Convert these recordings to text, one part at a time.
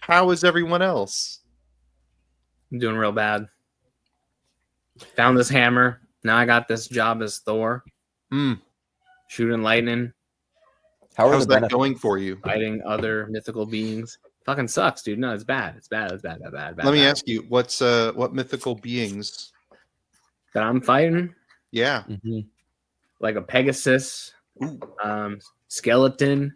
How is everyone else? I'm doing real bad. Found this hammer. Now I got this job as Thor. Shooting lightning. How's that going for you? Fighting other mythical beings. Fucking sucks, dude. No, it's bad. It's bad. Let me ask you, what mythical beings that I'm fighting? Yeah. Like a Pegasus, skeleton.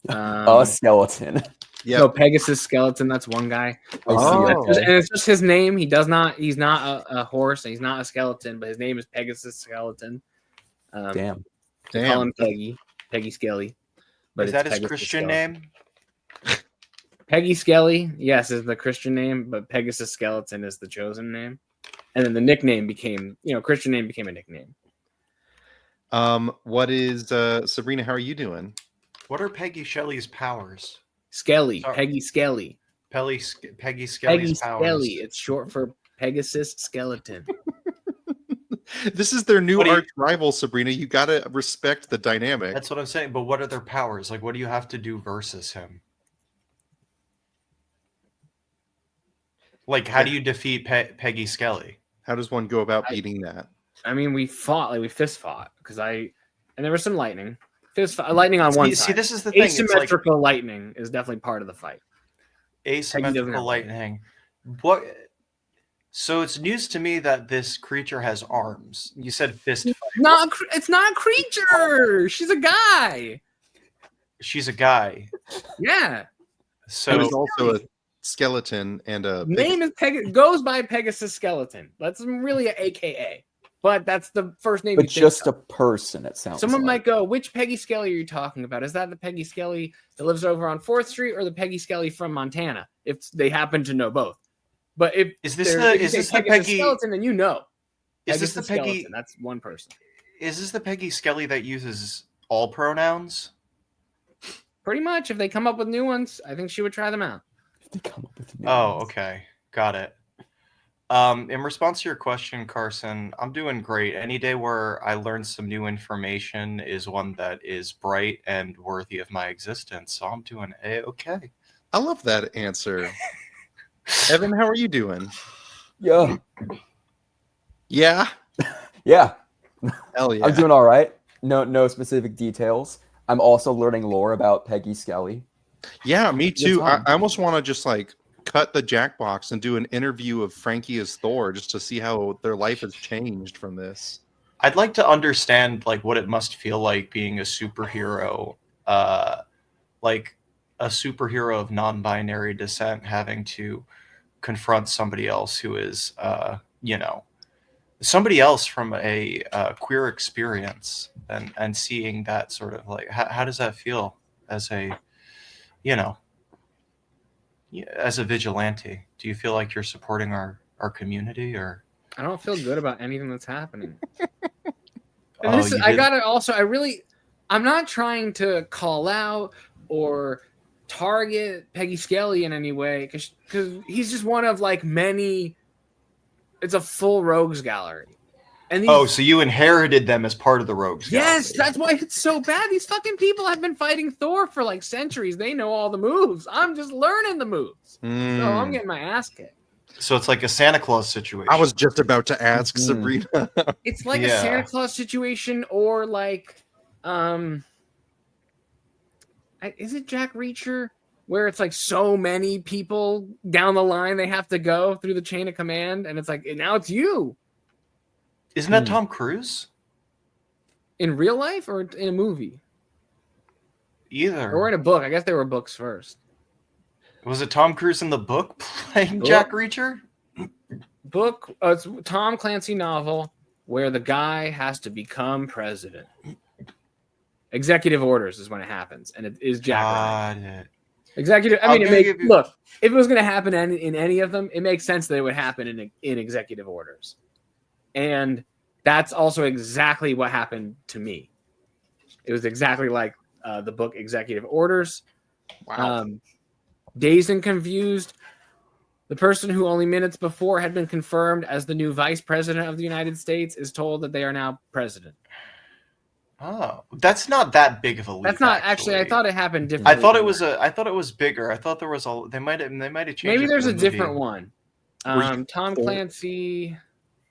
A skeleton. Yeah. No, Pegasus skeleton. That's one guy. And it's just his name. He's not a horse and he's not a skeleton, but his name is Pegasus skeleton. Damn. Call him Peggy Skelly. But is that his Christian name? Peggy Skelly, yes, is the Christian name, but Pegasus skeleton is the chosen name. And then the nickname became, Christian name became a nickname. What is Sabrina? How are you doing? What are Peggy Shelley's powers? Skelly, Peggy Skelly. Peggy Skelly's Peggy powers. Skelly. It's short for Pegasus skeleton. This is their new arch rival, Sabrina. You gotta respect the dynamic. That's what I'm saying. But what are their powers? Like, what do you have to do versus him? Like, how do you defeat Peggy Skelly? How does one go about beating that? I mean, we fist fought and there was some lightning. Lightning on one side. See, this is the thing. Asymmetrical lightning is definitely part of the fight. Asymmetrical lightning. What? So it's news to me that this creature has arms. You said fist fight. It's not a creature. She's a guy. She's a guy. Yeah. So he's also a skeleton and a name is goes by Pegasus skeleton. That's really an AKA. But that's the first name. But just a person, it sounds. Someone might go, which Peggy Skelly are you talking about? Is that the Peggy Skelly that lives over on 4th Street or the Peggy Skelly from Montana? If they happen to know both. But if is this the Peggy skeleton, then you know. Is this the Peggy? Skeleton, that's one person. Is this the Peggy Skelly that uses all pronouns? Pretty much. If they come up with new ones, I think she would try them out. If they come up with new ones. Okay. Got it. In response to your question, Carson, I'm doing great. Any day where I learn some new information is one that is bright and worthy of my existence. So I'm doing okay. I love that answer. Evan, how are you doing? Yeah. Yeah. Yeah. Hell yeah. I'm doing all right. No specific details. I'm also learning lore about Peggy Skelly. Yeah, me too. I almost want to just cut the Jackbox and do an interview of Frankie as Thor just to see how their life has changed from this. I'd like to understand what it must feel like being a superhero, like a superhero of non-binary descent, having to confront somebody else who is, somebody else from a queer experience, and seeing that sort of how does that feel as a, as a vigilante? Do you feel like you're supporting our community, or? I don't feel good about anything that's happening. I'm not trying to call out or target Peggy Skelly in any way because he's just one of many. It's a full rogues gallery. And so you inherited them as part of the rogues gallery. Yes, that's why it's so bad. These fucking people have been fighting Thor for centuries. They know all the moves. I'm just learning the moves. So I'm getting my ass kicked. So it's like a Santa Claus situation. I was just about to ask Sabrina. It's like a Santa Claus situation, or is it Jack Reacher, where it's so many people down the line they have to go through the chain of command, and it's now it's you. Isn't that Tom Cruise? In real life or in a movie? Either. Or in a book. I guess they were books first. Was it Tom Cruise in the book playing Jack Reacher? Book. It's a Tom Clancy novel where the guy has to become president. Executive orders is when it happens, and it is Jack. Got it. Executive. Look, if it was going to happen in any of them, it makes sense that it would happen in executive orders, and that's also exactly what happened to me. It was exactly like the book Executive Orders. Wow. Dazed and confused, the person who only minutes before had been confirmed as the new vice president of the United States is told that they are now president. Oh, that's not that big of a leap. That's not actually. I thought it happened differently. I thought it was I thought it was bigger. I thought there was a. They might have changed. Maybe it there's for a the different movie. one. Tom Thor? Clancy.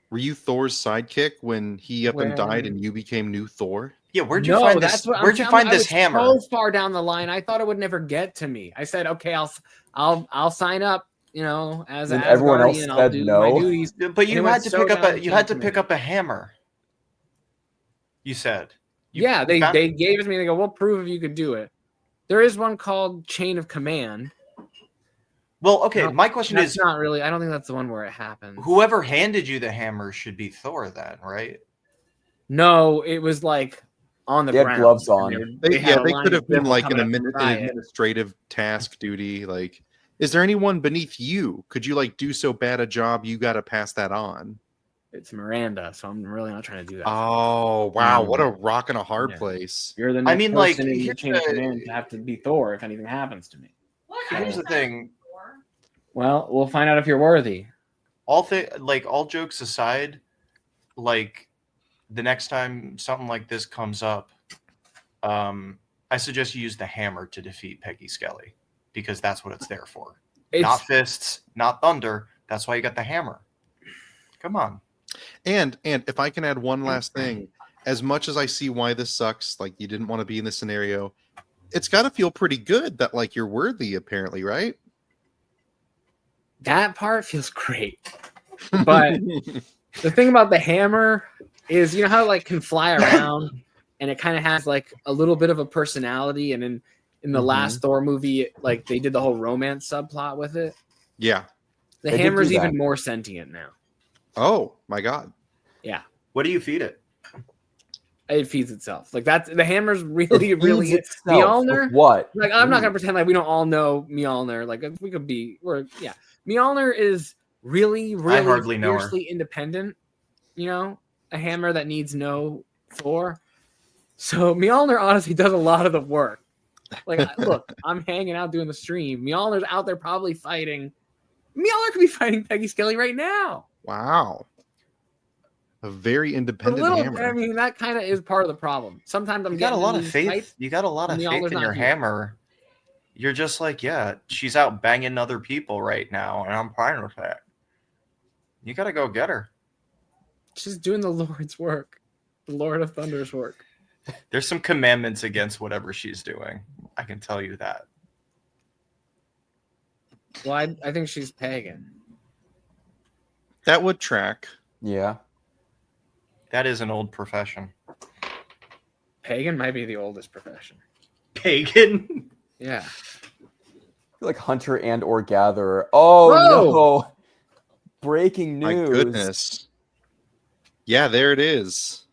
Were you Thor's sidekick when he up and died and you became new Thor? Yeah, where'd you find this? Where'd you find this hammer? So far down the line, I thought it would never get to me. I said, okay, I'll sign up. You know, as an everyone else Asgardian, said I'll do no. my duties. But you had to pick up you had to pick up a hammer. You said. Yeah, they gave it to me. They go, we'll prove if you could do it. There is one called Chain of Command. Well, okay. My question is not really. I don't think that's the one where it happens. Whoever handed you the hammer should be Thor, then, right? No, it was like on the ground. They had gloves on. They could have been like an administrative task duty. Like, is there anyone beneath you? Could you like do so bad a job you got to pass that on? It's Miranda, so I'm really not trying to do that. Oh wow, what a rock and a hard place. You're the next person in the chain of command to have to be Thor if anything happens to me. Here's the thing. Well, we'll find out if you're worthy. All jokes aside, like the next time something like this comes up, I suggest you use the hammer to defeat Peggy Skelly because that's what it's there for. Not fists, not thunder. That's why you got the hammer. Come on. And if I can add one last thing, as much as I see why this sucks, like you didn't want to be in this scenario, it's got to feel pretty good that like you're worthy, apparently, right? That part feels great. But the thing about the hammer is, you know how it like can fly around and it kind of has like a little bit of a personality. And in the last Thor movie, like they did the whole romance subplot with it. Yeah. The hammer's even more sentient now. Oh my God. Yeah. What do you feed it? It feeds itself. Like that's the hammer's really itself. Mjolnir. What? Like I'm not gonna pretend like we don't all know Mjolnir. Like we could be Mjolnir is really fiercely independent. You know, a hammer that needs no Thor. So Mjolnir honestly does a lot of the work. Like look, I'm hanging out doing the stream. Mjolnir's out there probably fighting. Mjolnir could be fighting Peggy Skelly right now. Wow. A very independent hammer. I mean, that kind of is part of the problem. Sometimes you got a lot of faith. You got a lot of faith in your hammer. You're just like, yeah, she's out banging other people right now, and I'm fine with that. You got to go get her. She's doing the Lord's work, the Lord of Thunder's work. There's some commandments against whatever she's doing. I can tell you that. Well, I think she's pagan. That would track. Yeah. That is an old profession. Pagan might be the oldest profession. Pagan? Yeah. I feel like hunter and or gatherer. Oh, no. Breaking news. My goodness. Yeah, there it is.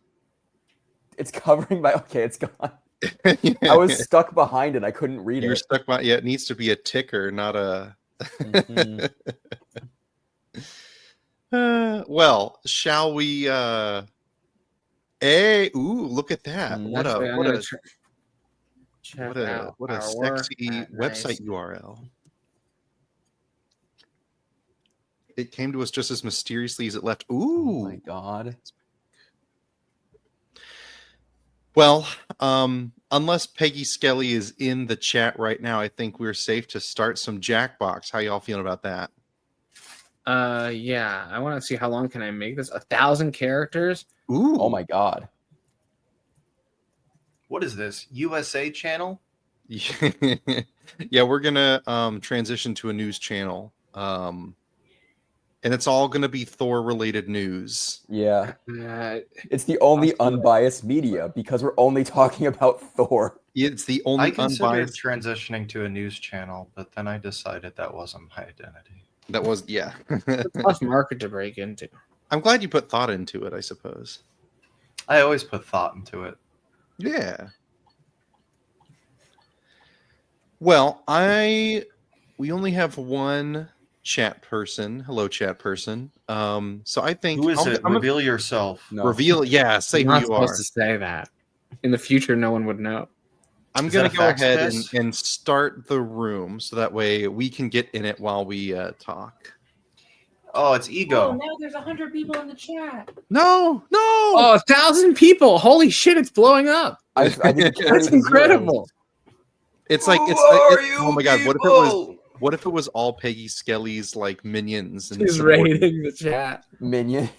It's covering my... Okay, it's gone. I was stuck behind it. I couldn't read it. You're stuck behind... Yeah, it needs to be a ticker, not a... Well, shall we look at that. What a sexy website URL. It came to us just as mysteriously as it left. Ooh. Oh my God. Well, unless Peggy Skelly is in the chat right now, I think we're safe to start some Jackbox. How y'all feeling about that? Yeah. I want to see how long can I make this? 1,000 characters? Ooh. Oh my God. What is this? USA channel? Yeah, we're gonna transition to a news channel. And it's all going to be Thor-related news. Yeah. It's the only unbiased media because we're only talking about Thor. It's the only I considered unbiased... transitioning to a news channel, but then I decided that wasn't my identity. That was, yeah. It's a tough market to break into. I'm glad you put thought into it, I suppose. I always put thought into it. Yeah. Well, we only have one chat person. Hello, chat person. So I think who is it? Reveal yourself. No. Reveal, yeah. Say who you are. To say that in the future, no one would know. I'm gonna go ahead and start the room so that way we can get in it while we talk. Oh, it's ego. Oh, now there's 100 people in the chat. No. Oh, 1,000 people! Holy shit, it's blowing up. I didn't carry That's the incredible. It's like Who it's like are it- you oh my god, people? what if it was all Peggy Skelly's like minions and She's subordinates? raiding the chat. Minion.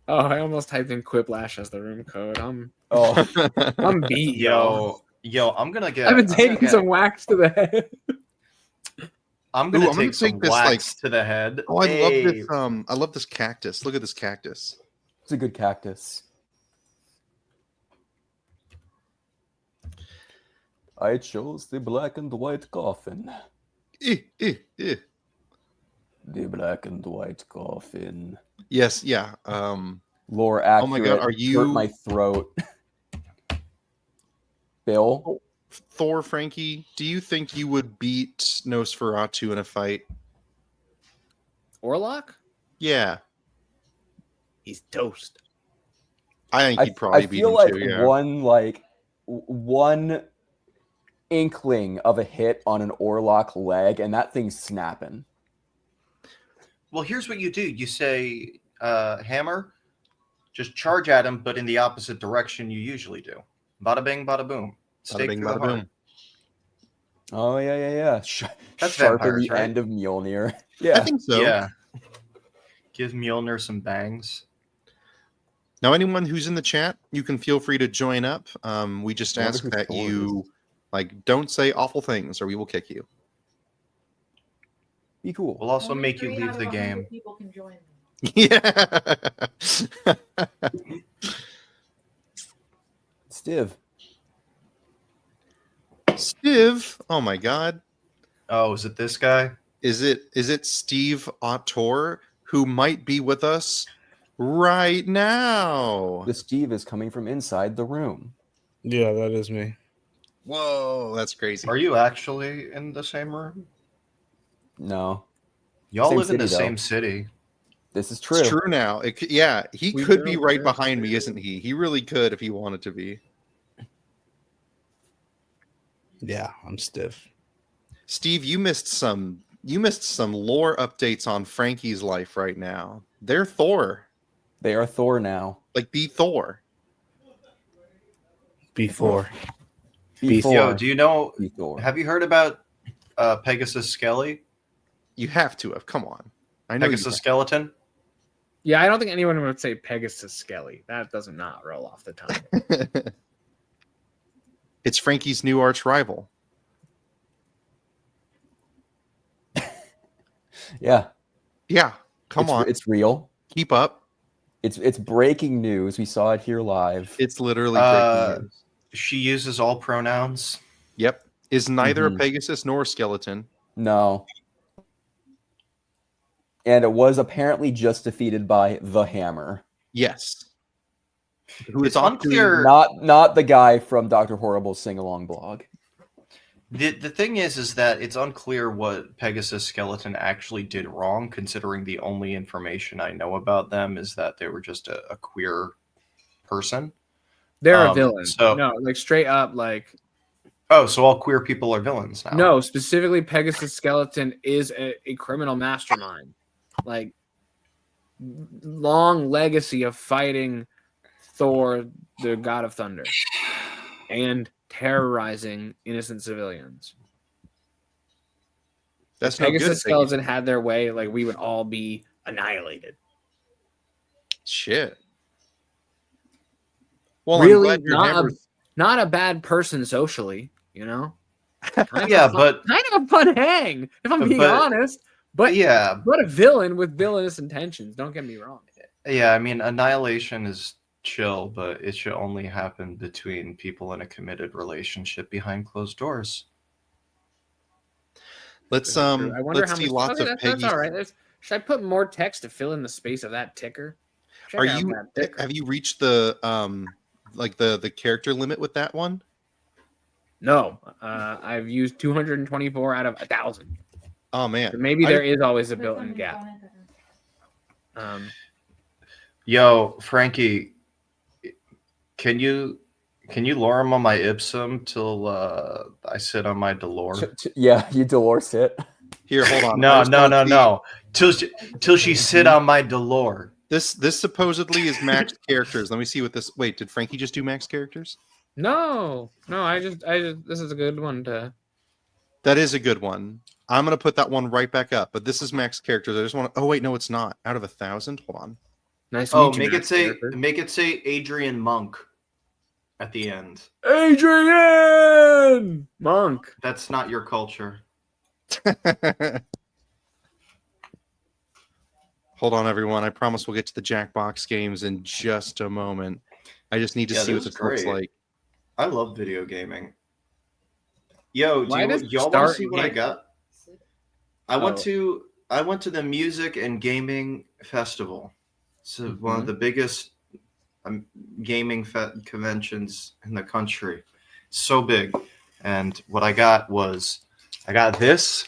Oh, I almost typed in Quiplash as the room code. I'm Oh, beat, yo. Yo, I'm gonna get. I've been I'm gonna taking get- some wax to the head. I'm gonna Ooh, I'm gonna take some take this, wax to the head. Oh, I love Hey. this. I love this cactus. Look at this cactus. it's a good cactus. I chose the black and white coffin. Eh, eh, eh. The black and white coffin. Yes, yeah. Lore Oh my accurate. God, are Hurt you- my throat. Bill? Thor, Frankie, do you think you would beat Nosferatu in a fight? Orlok? Yeah, He's toast. I think he'd probably I beat feel him like too. Yeah. one inkling of a hit on an Orlok leg, and that thing's snapping. Well, here's what you do. You say, hammer, just charge at him, but in the opposite direction you usually do. Bada bing, bada boom. Stake bing, through the bada heart. boom. Oh yeah. That's Sharpen vampires, the right? end of Mjolnir. I Yeah. think so. Yeah. Give Mjolnir some bangs. Now, anyone who's in the chat, you can feel free to join up. We just I wonder ask who that Thor you don't say awful things, or we will kick you. Be cool. We'll also Only make you 3 leave out of the 100 game. People can join them. Yeah. Stiv. Stiv. Oh my God. Oh, is it this guy? Is it Steve Autor who might be with us right now? The Steve is coming from inside the room. Yeah, that is me. Whoa, that's crazy. Are you actually in the same room? No, Y'all Same live in the city, though. same city. this is true. It's true now. Yeah, he We could do, be we right do. behind me, isn't he? He really could if he wanted to be. Yeah, I'm stiff. Steve, you missed some lore updates on Frankie's life right now. They're Thor. They are Thor now. Like be Thor. Before. Before. Yo, do you know? Be Thor. Have you heard about Pegasus Skelly? You have to have. Come on. I know you Pegasus Skeleton? Yeah, I don't think anyone would say Pegasus Skelly. That does not roll off the tongue. have. It's Frankie's new arch rival. Yeah. Yeah. Come it's, on. It's real. Keep up. It's breaking news. We saw it here live. It's literally breaking news. She uses all pronouns. Yep. Is neither Mhm. a Pegasus nor a skeleton. No. And it was apparently just defeated by the Hammer. Yes. Who It's is often- unclear. Not the guy from Dr. Horrible's sing-along blog. The thing is that it's unclear what Pegasus Skeleton actually did wrong, considering the only information I know about them is that they were just a queer person. They're a villain. so- No, like straight up, like Oh, so all queer people are villains now. no. Specifically, Pegasus Skeleton is a criminal mastermind. Like long legacy of fighting Thor, the god of thunder, and terrorizing innocent civilians. That's If no good. Pegasus Skeleton had their way, like we would all be annihilated. Shit. Well, Really, I'm glad your hammer's- not a bad person socially, you know. Yeah, but Kind of a fun hang, if I'm being But- honest. But yeah, but a villain with villainous intentions. Don't get me wrong. yeah. I mean, annihilation is chill, but it should only happen between people in a committed relationship behind closed doors. Let's I wonder let's how see much. lots Okay, of that's Peggy's. all right. Should I put more text to fill in the space of that ticker? Check Are out you that ticker. have you reached the like the character limit with that one? No, I've used 224 out of 1,000. Oh man. So maybe I- there is always a There's built-in something gap. funny there. Yo, Frankie, can you lure him on my Ipsum till I sit on my Delore? Yeah, you Dolores it. Here, hold on. No, I just no, wanna no, see- no. Till she sit on my Delore. This supposedly is max characters. Let me see what this. Wait, did Frankie just do max characters? No, I just this is a good one to. That is a good one. I'm gonna put that one right back up. But this is max characters. I just want to. Oh wait, no, it's not. Out of 1,000. Hold on. Nice to Oh, meet you, make Max it say character. Adrian Monk at the end. Adrian Monk. That's not your culture. Hold on, everyone. I promise we'll get to the Jackbox games in just a moment. I just need to Yeah, see what this is this looks great. like. I love video gaming. Yo, Why does y'all want to start see what I game- got? I went to the Music and Gaming Festival. It's one of the biggest gaming conventions in the country. So big. And what I got was this.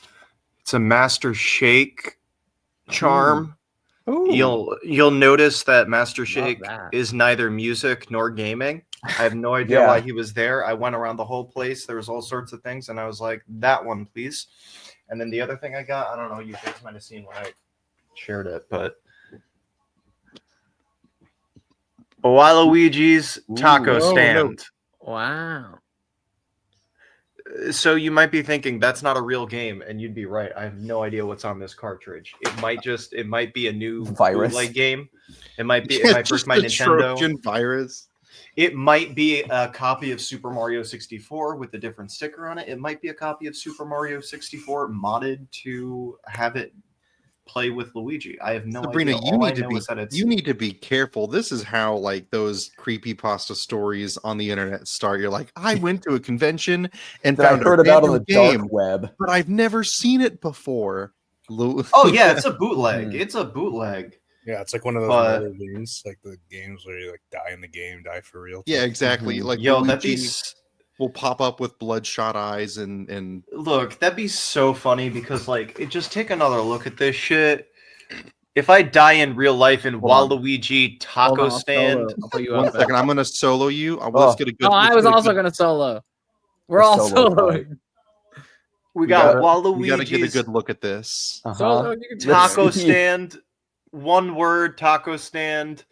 It's a Master Shake charm. Ooh. You'll notice that Master Shake that. is neither music nor gaming. I have no idea why he was there. I went around the whole place. There was all sorts of things, and I was like, that one, please. And then the other thing I got, I don't know, you guys might have seen when I shared it, but Waluigi's taco Ooh, stand. Wow. So you might be thinking that's not a real game, and you'd be right. I have no idea what's on this cartridge. It might be a new Virus. bootleg game. It might be Yeah, break just my the Nintendo. Trojan virus. It might be a copy of Super Mario 64 with a different sticker on it. It might be a copy of Super Mario 64 modded to have it play with Luigi. I have no Sabrina, idea. you All I need to know be is that it's you need to be careful. This is how like those creepypasta stories on the internet start. You're like, I went to a convention and That I found heard a about on random the game, dark web. but I've never seen it before. Oh yeah, it's a bootleg. It's a bootleg. Yeah, it's like one of those But- murder games, like the games where you like die in the game, die for real. Yeah, exactly. Mhm. Like Yo, that'd be Luigi will pop up with bloodshot eyes and look, that'd be so funny because like just take another look at this shit. If I die in real life in Hold on. Waluigi Hold taco on, I'll stand, solo. I'll put you one up. second, I'm gonna solo you. Let's get a good. No, I let's was get a also good- gonna solo. We're The all solo soloing. we got we gotta get a Waluigi's good look at this. Solo, you can taco Let's see. stand. One word, taco stand.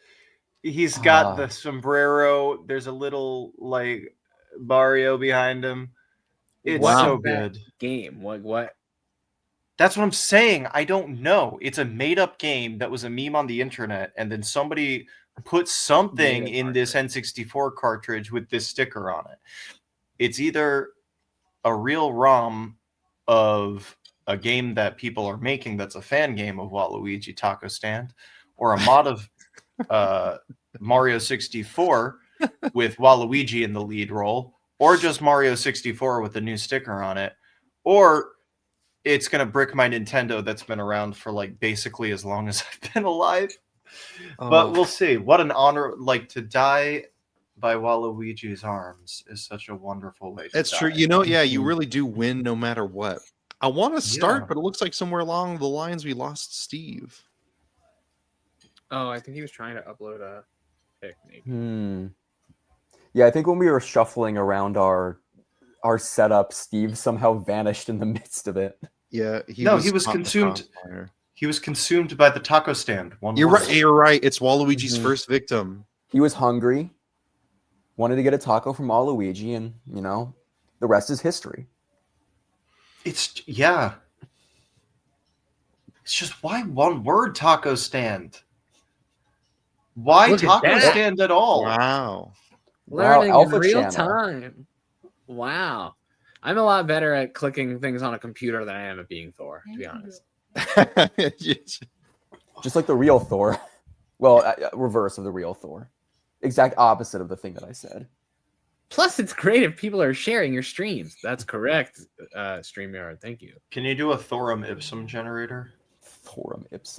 He's got the sombrero. There's a little like Mario behind him. It's What so is that good. game. What? That's what I'm saying. I don't know. It's a made up game that was a meme on the internet, and then somebody put something Made-up in this N64 cartridge with this sticker on it. It's either a real ROM of a game that people are making that's a fan game of Waluigi Taco Stand, or a mod of Mario 64 with Waluigi in the lead role, or just Mario 64 with a new sticker on it, or it's gonna brick my Nintendo that's been around for like basically as long as I've been alive. But we'll see. What an honor! Like to die by Waluigi's arms is such a wonderful way. That's to true. die. You know, yeah, you really do win no matter what. I want to start, Yeah. but it looks like somewhere along the lines we lost Steve. Oh, I think he was trying to upload a pic. Maybe. Yeah, I think when we were shuffling around our setup, Steve somehow vanished in the midst of it. Yeah, he was caught in the consumed. crossfire. He was consumed by the taco stand. You're word. right. You're right. It's Waluigi's Mhm. first victim. He was hungry, wanted to get a taco from Waluigi, and the rest is history. It's It's just why one word taco stand? Why Look at taco that. stand at all? Wow. Learning in Alpha real channel. time. Wow. I'm a lot better at clicking things on a computer than I am at being Thor, to be honest. Just like the real Thor. Well, reverse of the real Thor. Exact opposite of the thing that I said. Plus, it's great if people are sharing your streams. That's correct, StreamYard. Thank you. Can you do a Thorum Ipsum generator? Thorum ipsum.